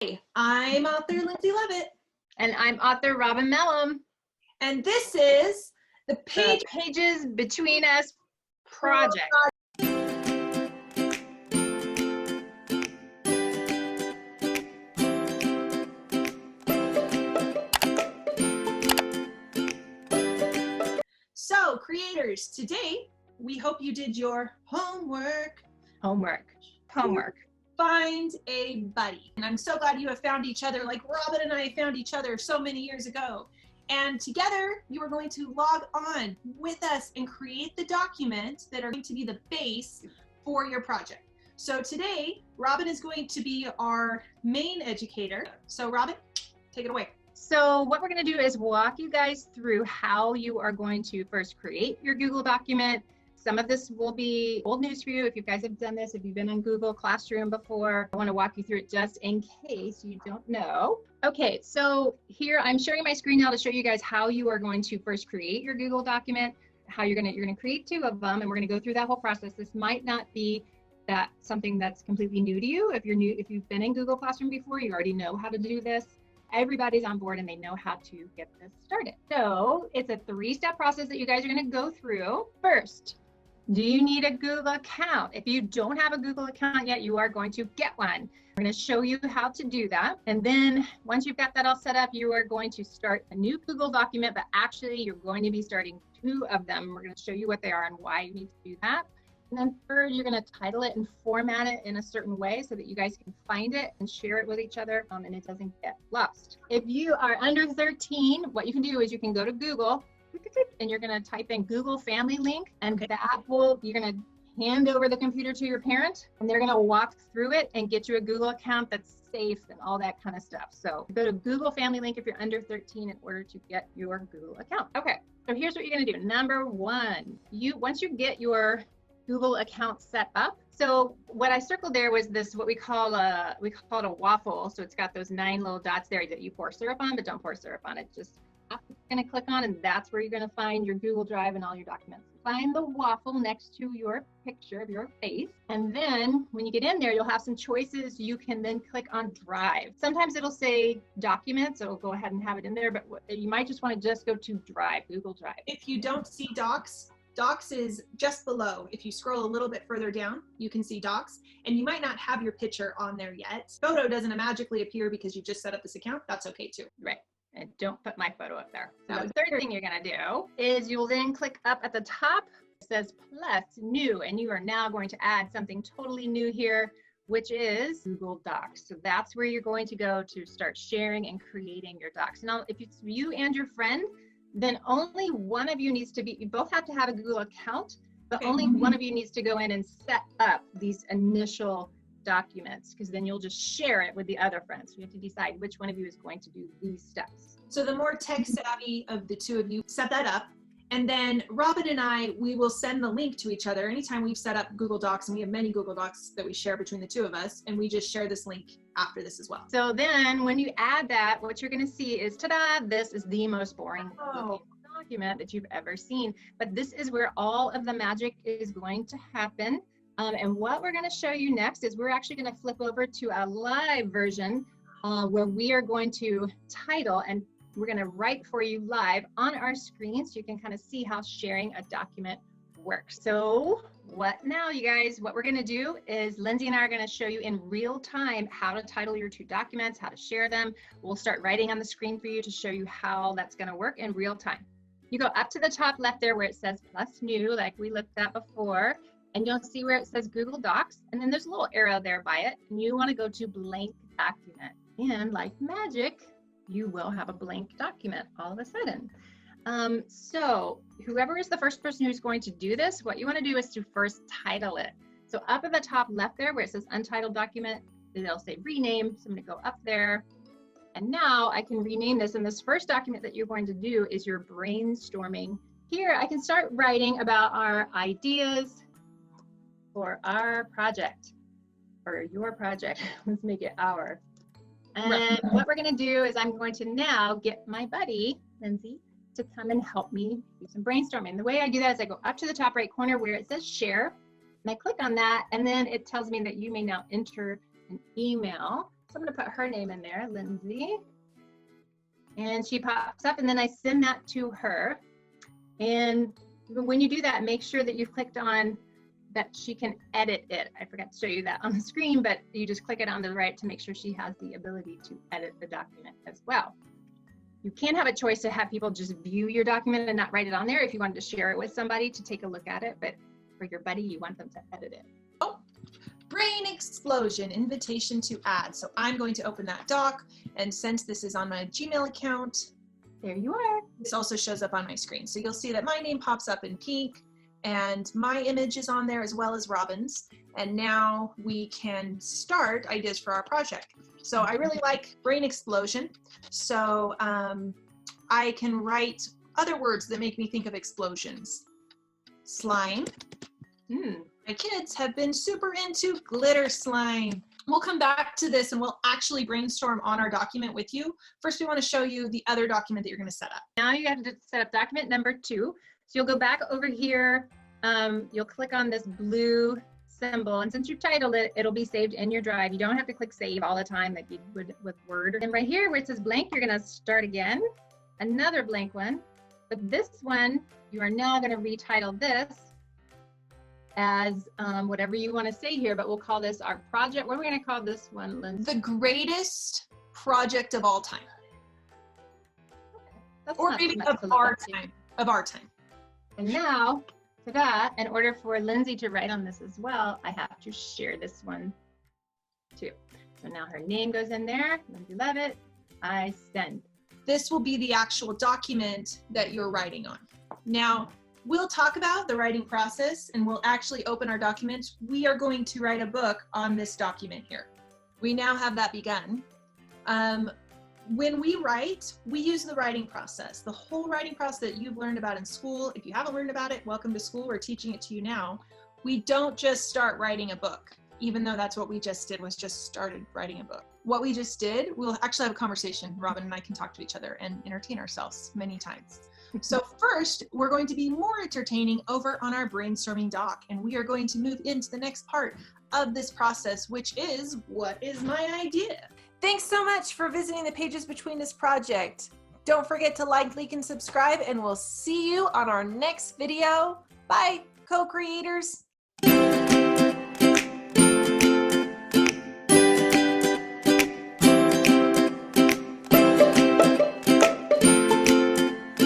Hey, I'm author Lindsey Leavitt. And I'm author Robin Mellom. And this is the Pages Between Us project. So, creators, today we hope you did your homework. Find a buddy. And I'm so glad you have found each other like Robin and I found each other so many years ago. And together you are going to log on with us and create the documents that are going to be the base for your project. So today, Robin is going to be our main educator. So Robin, take it away. So what we're going to do is walk you guys through how you are going to first create your Google document. Some of this will be old news for you if you guys have done this, if you've been in Google Classroom before. I want to walk you through it just in case you don't know. Okay, so here I'm sharing my screen now to show you guys how you are going to first create your Google document, how you're going to create 2 of them, and we're going to go through that whole process. This might not be something that's completely new to you. If you've been in Google Classroom before, you already know how to do this. Everybody's on board and they know how to get this started. So it's a 3-step process that you guys are going to go through. First, do you need a Google account? If you don't have a Google account yet, you are going to get one. We're going to show you how to do that. And then once you've got that all set up, you are going to start a new Google document, but actually you're going to be starting 2 of them. We're going to show you what they are and why you need to do that. And then third, you're going to title it and format it in a certain way so that you guys can find it and share it with each other and it doesn't get lost. If you are under 13, what you can do is you can go to Google and you're going to type in Google Family Link, and you're going to hand over the computer to your parent and they're going to walk through it and get you a Google account that's safe and all that kind of stuff. So go to Google Family Link if you're under 13 in order to get your Google account. Okay, so here's what you're going to do. Number 1, once you get your Google account set up. So what I circled there was this, what we call it a waffle. So it's got those 9 little dots there that you pour syrup on, but don't pour syrup on it. Just going to click on, and that's where you're going to find your Google Drive and all your documents. Find the waffle next to your picture of your face. And then when you get in there, you'll have some choices. You can then click on Drive. Sometimes it'll say Documents. It'll go ahead and have it in there, but you might just want to just go to Drive, Google Drive. If you don't see Docs, Docs is just below. If you scroll a little bit further down, you can see Docs, and you might not have your picture on there yet. Photo doesn't magically appear because you just set up this account. That's okay too. Right. And don't put my photo up there. So the third thing you're going to do is you'll then click up at the top. It says plus new, and you are now going to add something totally new here, which is Google Docs. So that's where you're going to go to start sharing and creating your docs. Now, if it's you and your friend, then only one of you needs to you both have to have a Google account, but only one of you needs to go in and set up these initial documents, because then you'll just share it with the other friends. So you have to decide which one of you is going to do these steps. So the more tech savvy of the 2 of you set that up, and then Robin and I, we will send the link to each other anytime we've set up Google Docs, and we have many Google Docs that we share between the 2 of us, and we just share this link after this as well. So then when you add that, what you're going to see is, ta-da, this is the most boring document that you've ever seen. But this is where all of the magic is going to happen. And what we're going to show you next is we're actually going to flip over to a live version where we are going to title, and we're going to write for you live on our screen so you can kind of see how sharing a document works. So what now, you guys? What we're going to do is Lindsey and I are going to show you in real time how to title your 2 documents, how to share them. We'll start writing on the screen for you to show you how that's going to work in real time. You go up to the top left there where it says plus new, like we looked at before, and you'll see where it says Google Docs, and then there's a little arrow there by it, and you want to go to blank document. And like magic, you will have a blank document all of a sudden. So whoever is the first person who's going to do this, what you want to do is to first title it. So up at the top left there where it says Untitled Document, it'll say rename. So I'm going to go up there. And now I can rename this. And this first document that you're going to do is your brainstorming. Here I can start writing about our ideas for our project, or your project. Let's make it our. And what we're going to do is I'm going to now get my buddy, Lindsey, to come and help me do some brainstorming. The way I do that is I go up to the top right corner where it says share, and I click on that, and then it tells me that you may now enter an email So I'm going to put her name in there, Lindsey. And she pops up, and then I send that to her. And when you do that, make sure that you've clicked on that she can edit it. I forgot to show you that on the screen, but you just click it on the right to make sure she has the ability to edit the document as well. You can have a choice to have people just view your document and not write it on there if you wanted to share it with somebody to take a look at it, but for your buddy, you want them to edit it. Oh, brain explosion, invitation to add. So I'm going to open that doc, and since this is on my Gmail account, there you are. This also shows up on my screen. So you'll see that my name pops up in pink, and my image is on there as well as Robin's. And now we can start ideas for our project. So I really like brain explosion. So I can write other words that make me think of explosions. Slime. My kids have been super into glitter slime. We'll come back to this and we'll actually brainstorm on our document with you. First, we want to show you the other document that you're going to set up. Now you have to set up document number 2. So you'll go back over here, you'll click on this blue symbol, and since you've titled it, it'll be saved in your drive. You don't have to click save all the time like you would with Word. And right here where it says blank, you're gonna start again, another blank one. But this one, you are now gonna retitle this as whatever you wanna say here, but we'll call this our project. What are we gonna call this one, Lindsey? The greatest project of all time. Okay. Or maybe of our time. Of our time. And now, for that, in order for Lindsey to write on this as well, I have to share this one too. So now her name goes in there, Lindsey Leavitt, I send. This will be the actual document that you're writing on. Now, we'll talk about the writing process and we'll actually open our documents. We are going to write a book on this document here. We now have that begun. When we write, we use the writing process, the whole writing process that you've learned about in school. If you haven't learned about it, welcome to school. We're teaching it to you now. We don't just start writing a book, even though that's what we just did, was just started writing a book. What we just did, we'll actually have a conversation. Robin and I can talk to each other and entertain ourselves many times. So first, we're going to be more entertaining over on our brainstorming doc, and we are going to move into the next part of this process, which is, what is my idea? Thanks so much for visiting the Pages Between Us project. Don't forget to like, leak, and subscribe, and we'll see you on our next video. Bye, co-creators.